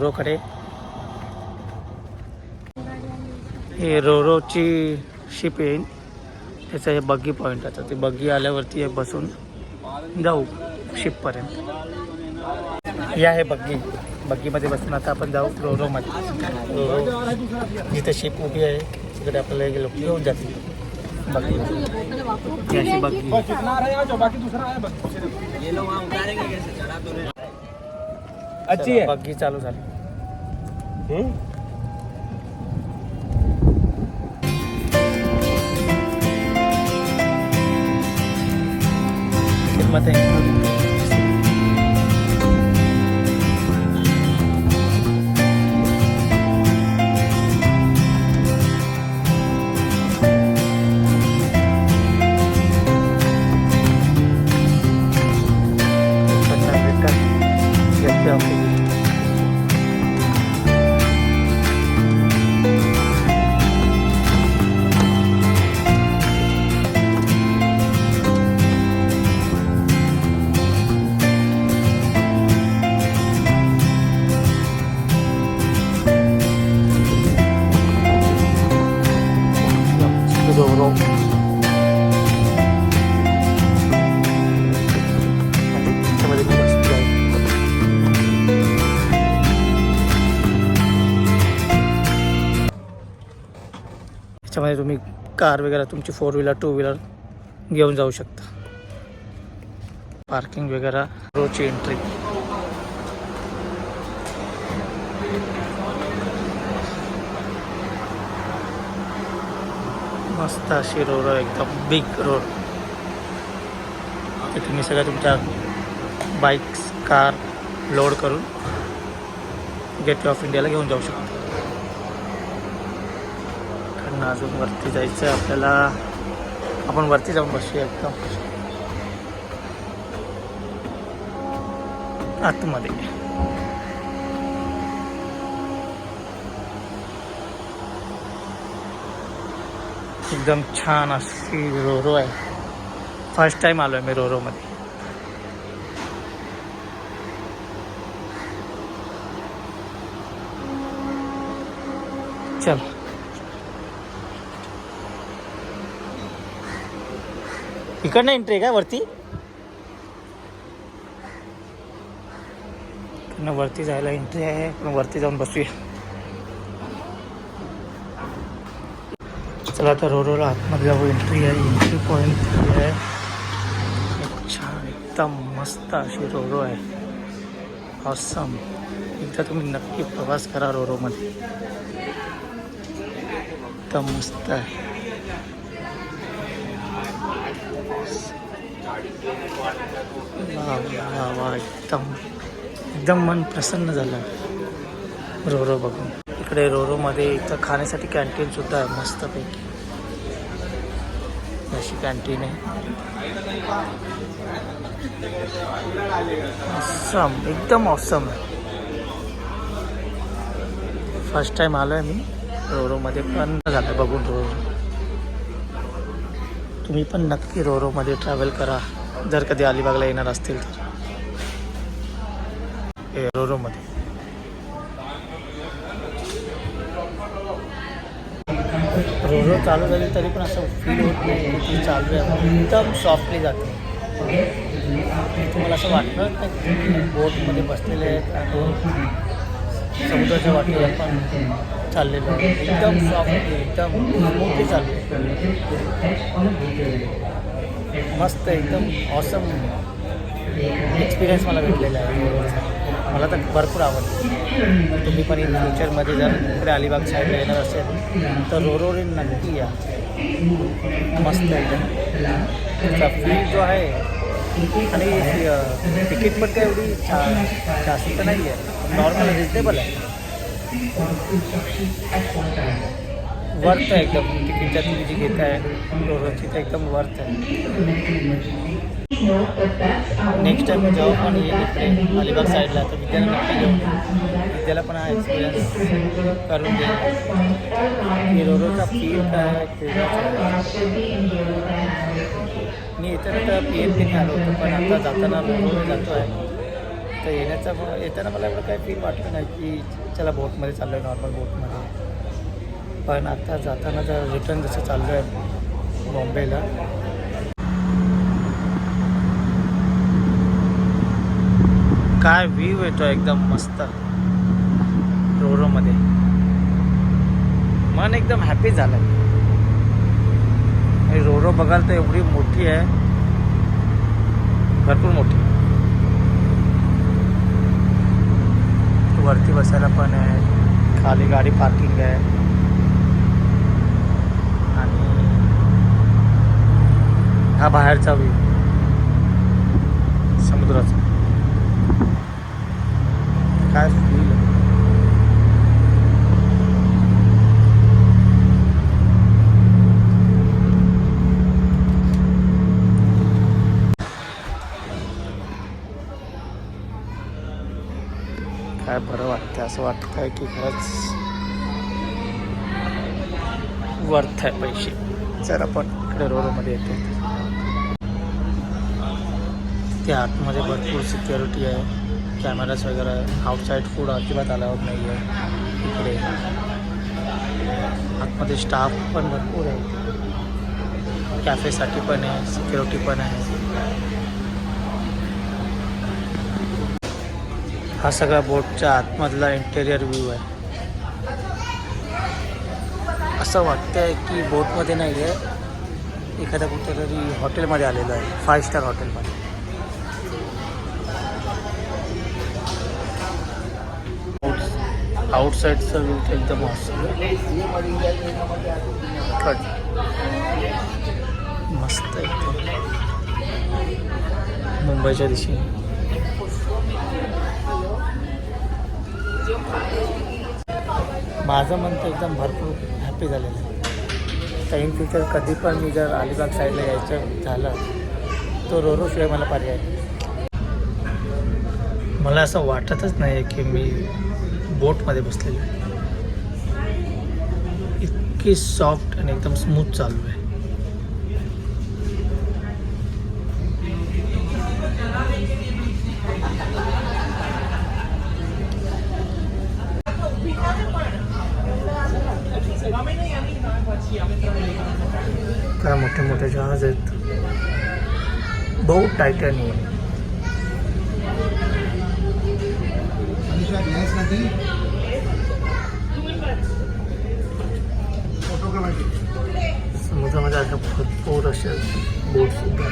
रोरोकडे. हे रोरोची शिप येईल, त्याचं हे बग्गी पॉईंट. आता ती बग्गी आल्यावरती बसून जाऊ शिपपर्यंत. ही आहे बग्गी. बग्गीमध्ये बसून आता आपण जाऊ रोरोमध्ये. रोरो जिथे शिप उभी आहे तिकडे आपल्याला हे लोक घेऊन जातील बग्गी. अशी बग्गी अच्छी आहे. बग्गी चालू झाली. किंमत आहे रोरो. त्याच्यामध्ये तुम्ही कार वगैरे तुमची 4 व्हीलर 2 व्हीलर घेऊन जाऊ शकता. पार्किंग वगैरे. रोची एंट्री. मस्त अशी रोड, एकदम बिग रोड. ते तुम्ही सगळ्या तुमच्या बाईक्स कार लोड करून गेटवे ऑफ इंडियाला घेऊन जाऊ शकता. कारण अजून वरती जायचं आहे आपल्याला. आपण वरती जाऊन बसूया एकदम आतमध्ये. एकदम छान अशी रोरो आहे. फर्स्ट टाइम आलो आहे मी रोरोमध्ये. चल इकडनं एंट्री आहे का वरती? वरती जायला एंट्री आहे. पण वरती जाऊन बसूया. चला तर रोरोला आतमध्ये जाऊ. एंट्री आहे. एंट्री पॉईंट आहे. छान एकदम मस्त अशी रोरो आहे. ऑसम. एकदा तुम्ही नक्की प्रवास करा रोरोमध्ये. एकदम मस्त आहे. वा वा एकदम एकदम मन प्रसन्न झालं रोरो बघून. इकडे रोरोमध्ये इथं खाण्यासाठी कॅन्टीन सुद्धा आहे मस्तपैकी. अशी कॅन्टीन आहे. ऑसम एकदम ऑसम आहे. फर्स्ट टाइम आलो आहे मी रोरोमध्ये. पण झालं बघून रोरो. तुम्ही पण नक्की रोरोमध्ये ट्रॅव्हल करा जर कधी अलिबागला येणार असतील तर. रोरोमध्ये रोरो चालू झाली तरी पण असं फील होत नाही की चालू आहे. एकदम सॉफ्टली जाते. तुम्हाला असं वाटणार नाही की बोटमध्ये बसलेले आहेत आणि समुद्राच्या वाटेवर आपण चाललेलो आहे. एकदम सॉफ्टली एकदम स्मूथली चालू आहे. मस्त एकदम ऑसम एक्सपिरियन्स मला भेटलेला आहे. मला तर भरपूर आवडतं. तुम्ही पण इन फ्युचरमध्ये जर इकडे अलिबाग साईडला येणार असेल तर रोरोने नक्की या. मस्त एकदम त्याचा फील जो आहे. आणि तिकीट पण काय एवढी जास्त तर नाही आहे. नॉर्मल रिजनेबल आहे. वर्थ आहे एकदम. तिकीटच्या तुम्ही जी घेत आहे रोरोची तर एकदम वर्थ आहे. नेक्स्ट टाइम जेव्हा पण येईल इकडे अलिबाग साईडला तर विद्याला नक्की घेऊन विद्याला पण हा एक्सपिरियन्स करून देईल की रोरोचा फील काय मी इथं तर PNP आलो होतो. पण आता जाताना रोरोला जातो आहे तर येताना मला एवढं काही फील वाटलं नाही की चला बोटमध्ये चाललो आहे, नॉर्मल बोटमध्ये. पण आता जाताना जर रिटर्न जसं चाललो आहे बॉम्बेला, काय व्ह्यू येतो एकदम मस्त रोरोमध्ये. मन एकदम हॅपी झालं. आणि रोरो बघाल तर एवढी मोठी आहे, भरपूर मोठी. वरती बसायला पण आहे, खाली गाडी पार्किंग आहे. आणि हा बाहेरचा व्ह्यू समुद्राचा. काय फील आहे. काय बरं वाटतं, असं वाटतं आहे की खरंच वर्थ आहे पैसे. जर आपण इकडे रोडमध्ये येतो, त्या आतमध्ये भरपूर सिक्युरिटी आहे, कॅमेराज वगैरे आहे. आउटसाईड फूड अजिबात अलाउड नाही आहे इकडे. आतमध्ये स्टाफ पण भरपूर आहे, कॅफेसाठी पण आहे, सिक्युरिटी पण आहे. हा सगळा बोटच्या आतमधला इंटेरियर व्ह्यू आहे. असं वाटतंय की बोटमध्ये नाही आहे, एखाद्या कुठेतरी हॉटेलमध्ये आलेलं आहे, 5 स्टार हॉटेलमध्ये. आउटसाईडचा व्ह्यू एकदम मस्त मस्त एकदम मुंबईच्या दिशेने. माझं मन तर एकदम भरपूर हॅपी झालेलं आहे. तर इन फ्युचर कधी पण मी जर अलिबाग साईडला यायचं झालं तो रोरोशिवाय मला पर्याय नाही. मला असं वाटतच नाही आहे की मी बोटमध्ये बसलेलो आहे. इतकी सॉफ्ट आणि एकदम स्मूथ चालू आहे. काय मोठे मोठे जहाज आहेत, बहुत टायटॅनियम. समुद्रामध्ये अशा भरपूर अशा बोट सुद्धा